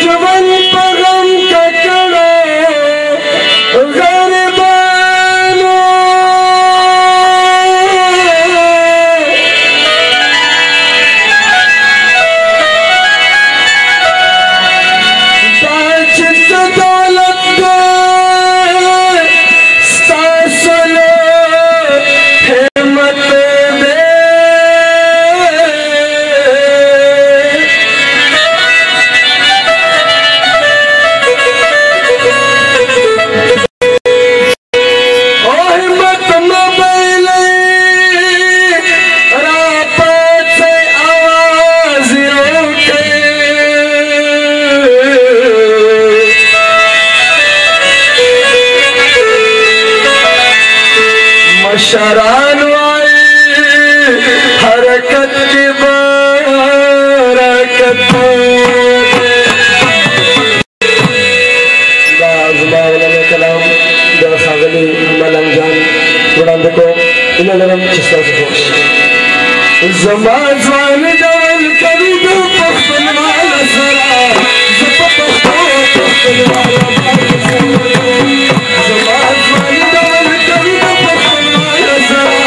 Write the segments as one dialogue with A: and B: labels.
A: جوان پغم ککڑو غریبانو باچت دولت دے ستاسلو حمت دے शरान वाली हरकत की बरकत कलाम खागली मलंग जान उड़ान देखो इन्हें चिस्ता से खुश ज़मान ज़मान जवान कभी दो पख्तन वाला सरा ज़प पख्तो पख्तन वाला ज़मान ज़मान जवान कभी दो पख्तन वाला सरा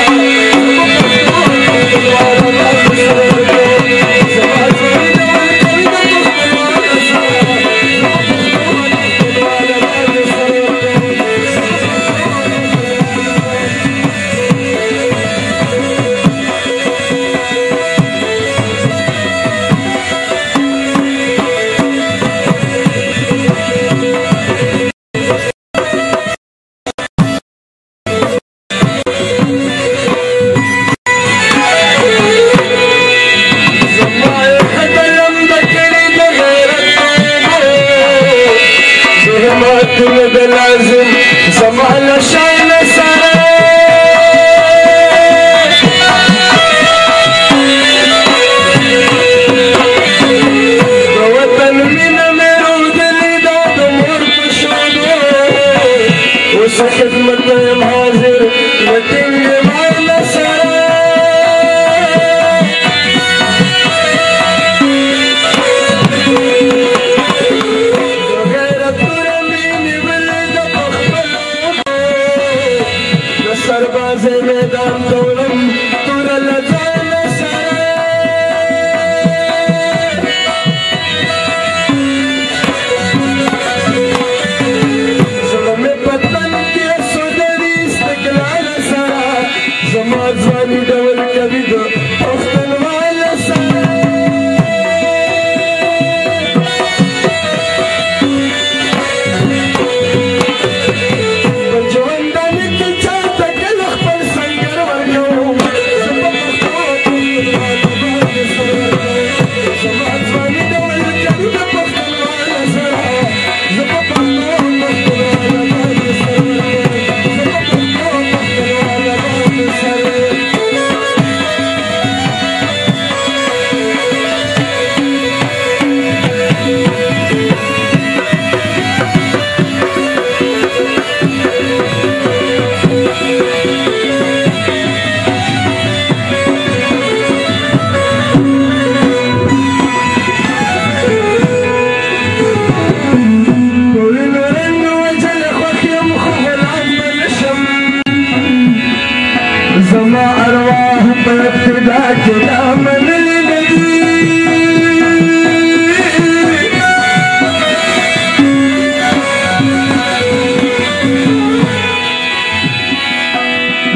A: لازم زمان شايل سره وطن من مرود اللي داد مر بشوده وسخدمت حاضر يتم يمال سره सरबाज़े मैदान दौलम तुरा लजान सरे ज़ुल्म पतन के सुदरी इस्तक़लाल सरा ज़मात ज़ानी डवल कभी दो पख्तन वाला सरे زما أرواح بابتداء كلام النبي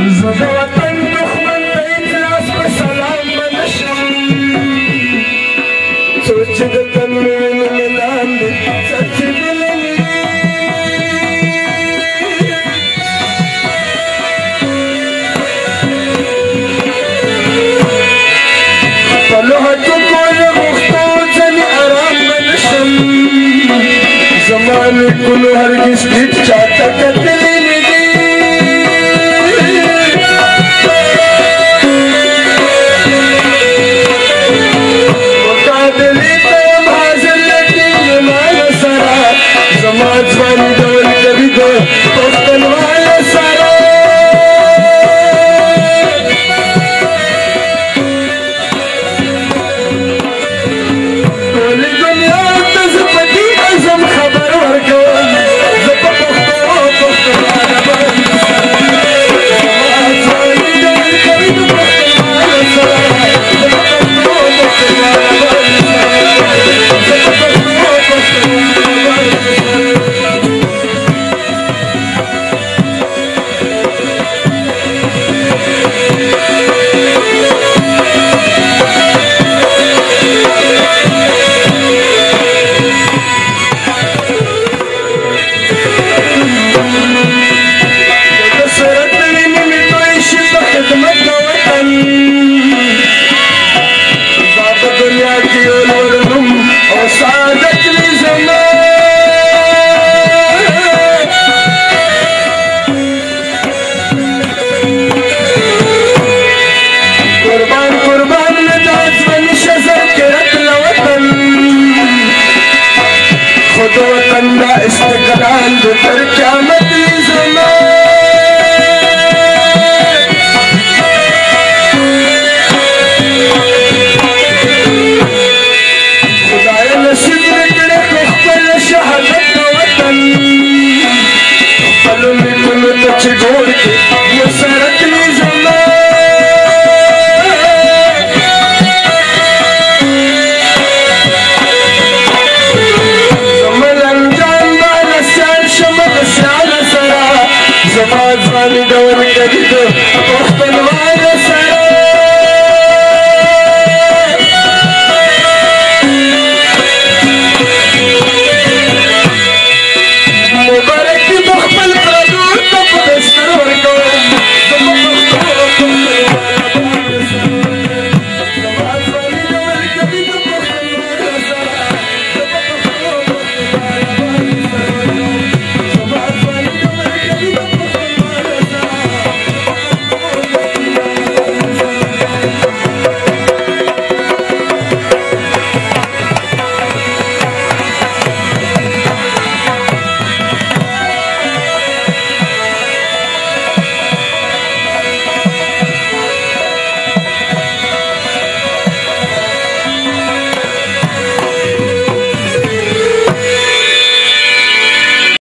A: زد وطن دخمن بإجلاس بسلام منشم سوچد تنوين ملان سچد زمان كل هرگز هیچ چاہتا کتلی ندی مقابلی تیم حاضر لکی مال سرا زمان زمانی دول کبھی دو پختن والا سرا کولی دنیا تزپتی جلال تر چا